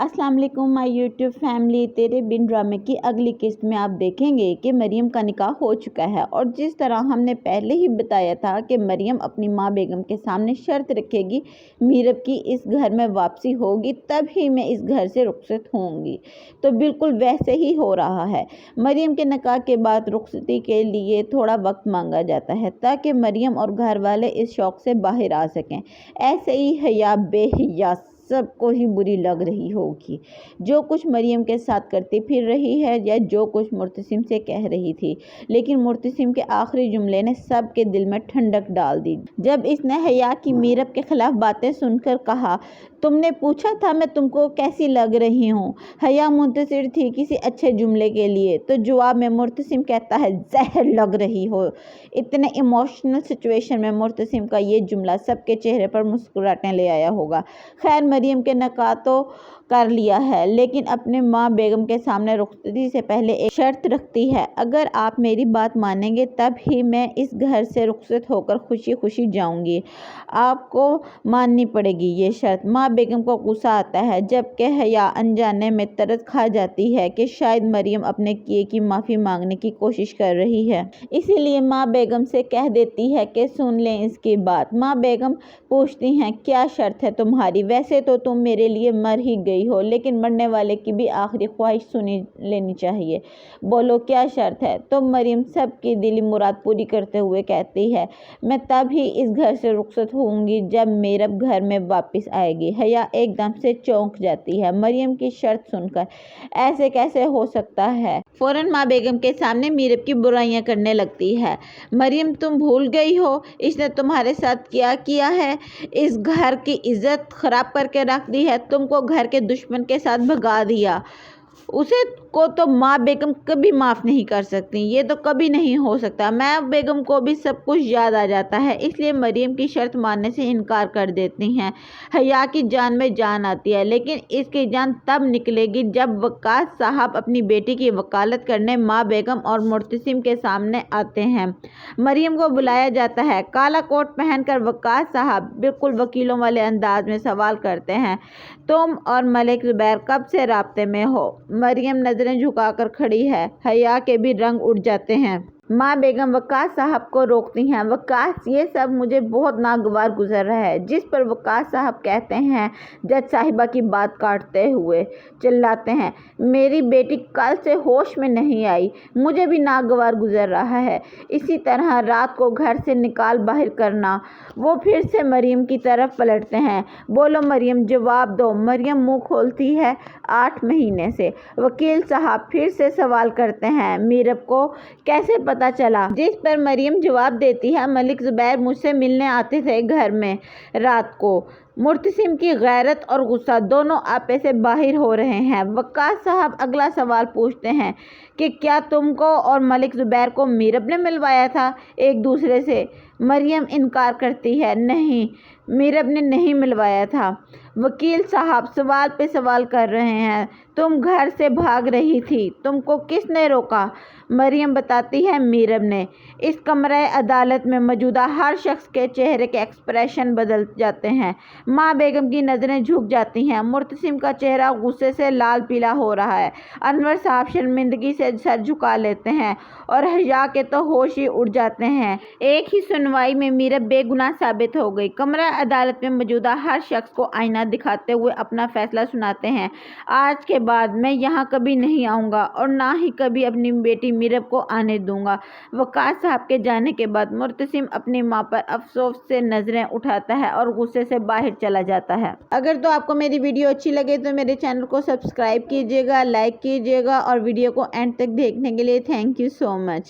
अस्सलाम वालेकुम my YouTube family. तेरे बिन ड्रामे की अगली किस्त में आप देखेंगे कि मरियम का निकाह हो चुका है और जिस तरह हमने पहले ही बताया था कि मरियम अपनी माँ बेगम के सामने शर्त रखेगी मीरब की इस घर में वापसी होगी तब ही मैं इस घर से रुखसत होंगी, तो बिल्कुल वैसे ही हो रहा है। मरियम के निकाह के बाद रुखसती के लिए थोड़ा वक्त मांगा जाता है ताकि मरियम और घर वाले इस शौक से बाहर आ सकें। ऐसे ही हया बेहया सबको ही बुरी लग रही होगी जो कुछ मरियम के साथ करती फिर रही है या जो कुछ मुर्तसिम से कह रही थी, लेकिन मुर्तसिम के आखिरी जुमले ने सबके दिल में ठंडक डाल दी जब इसने हया की मीरब के खिलाफ बातें सुनकर कहा, तुमने पूछा था मैं तुमको कैसी लग रही हूँ। हया मुंतशिर थी किसी अच्छे जुमले के लिए, तो जवाब में मुर्तसिम कहता है जहर लग रही हो। इतने इमोशनल सिचुएशन में मुर्तसिम का ये जुमला सबके चेहरे पर मुस्कुराहटें ले आया होगा। खैर मरियम के निकाह तो कर लिया है, लेकिन अपने माँ बेगम के सामने रुखसती से पहले एक शर्त रखती है, अगर आप मेरी बात मानेंगे तब ही मैं इस घर से रुखसत होकर खुशी खुशी जाऊंगी। आपको माननी पड़ेगी ये शर्त। माँ बेगम को गुस्सा आता है जबकि हया अनजाने में तरस खा जाती है कि शायद मरियम अपने किए की माफ़ी मांगने की कोशिश कर रही है, इसीलिए माँ बेगम से कह देती है कि सुन लें इसकी बात। माँ बेगम पूछती हैं क्या शर्त है तुम्हारी, वैसे तो तुम मेरे लिए मर ही गई हो, लेकिन मरने वाले की भी आखिरी ख्वाहिश सुनी लेनी चाहिए, बोलो क्या शर्त है। तो मरियम सबकी दिली मुराद पूरी करते हुए कहती है, मैं तब ही इस घर से रुखसत होंगी जब मीरब घर में वापस आएगी। हया एकदम से चौंक जाती है मरियम की शर्त सुनकर, ऐसे कैसे हो सकता है। फौरन माँ बेगम के सामने मीरब की बुराइयां करने लगती है। मरियम तुम भूल गई हो इसने तुम्हारे साथ क्या किया है, इस घर की इज्जत खराब करके रख दी है, तुमको घर के दुश्मन के साथ भगा दिया। उसे को तो माँ बेगम कभी माफ़ नहीं कर सकती, ये तो कभी नहीं हो सकता। माँ बेगम को भी सब कुछ याद आ जाता है, इसलिए मरियम की शर्त मानने से इनकार कर देती हैं। हया की जान में जान आती है, लेकिन इसकी जान तब निकलेगी जब वक्कास साहब अपनी बेटी की वकालत करने माँ बेगम और मुर्तसिम के सामने आते हैं। मरियम को बुलाया जाता है। काला कोट पहनकर वक्कास साहब बिल्कुल वकीलों वाले अंदाज में सवाल करते हैं, तुम और मलिक ज़ुबैर कब से राब्ते में हो। मरियम नजरें झुकाकर खड़ी है, हया के भी रंग उड़ जाते हैं। माँ बेगम वक्कास साहब को रोकती हैं, वक्कास ये सब मुझे बहुत नागवार गुजर रहा है। जिस पर वक्कास साहब कहते हैं, जज साहिबा की बात काटते हुए चिल्लाते हैं, मेरी बेटी कल से होश में नहीं आई, मुझे भी नागवार गुजर रहा है। इसी तरह रात को घर से निकाल बाहर करना। वो फिर से मरियम की तरफ पलटते हैं, बोलो मरियम जवाब दो। मरियम मुँह खोलती है, 8 महीने से। वकील साहब फिर से सवाल करते हैं, मीरब को कैसे पता चला। जिस पर मरियम जवाब देती है, मलिक ज़ुबैर मुझसे मिलने आते थे घर में रात को। मुर्तसिम की गैरत और गुस्सा दोनों आपे से बाहर हो रहे हैं। वक्कास साहब अगला सवाल पूछते हैं कि क्या तुमको और मलिक ज़ुबैर को मीरब ने मिलवाया था एक दूसरे से। मरियम इनकार करती है, नहीं मीरब ने नहीं मिलवाया था। वकील साहब सवाल पे सवाल कर रहे हैं, तुम घर से भाग रही थी, तुमको किसने रोका। मरियम बताती है, मीरब ने। इस कमरे अदालत में मौजूदा हर शख्स के चेहरे के एक्सप्रेशन बदल जाते हैं। माँ बेगम की नज़रें झुक जाती हैं, मुर्तसिम का चेहरा गुस्से से लाल पीला हो रहा है। अनवर साहब शर्मिंदगी से सर झुका लेते हैं और हया के तो होश ही उड़ जाते हैं। एक ही सुनवाई में मीरब बेगुनाह साबित हो गई। कमरा अदालत में मौजूदा हर शख्स को आईना दिखाते हुए अपना फैसला सुनाते हैं, आज के बाद मैं यहाँ कभी नहीं आऊँगा और ना ही कभी अपनी बेटी मीरब को आने दूंगा। वक्कास साहब के जाने के बाद मुर्तसिम अपनी माँ पर अफसोस से नजरें उठाता है और गुस्से से बाहर चला जाता है। अगर तो आपको मेरी वीडियो अच्छी लगे तो मेरे चैनल को सब्सक्राइब कीजिएगा, लाइक कीजिएगा और वीडियो को एंड तक देखने के लिए थैंक यू सो मच।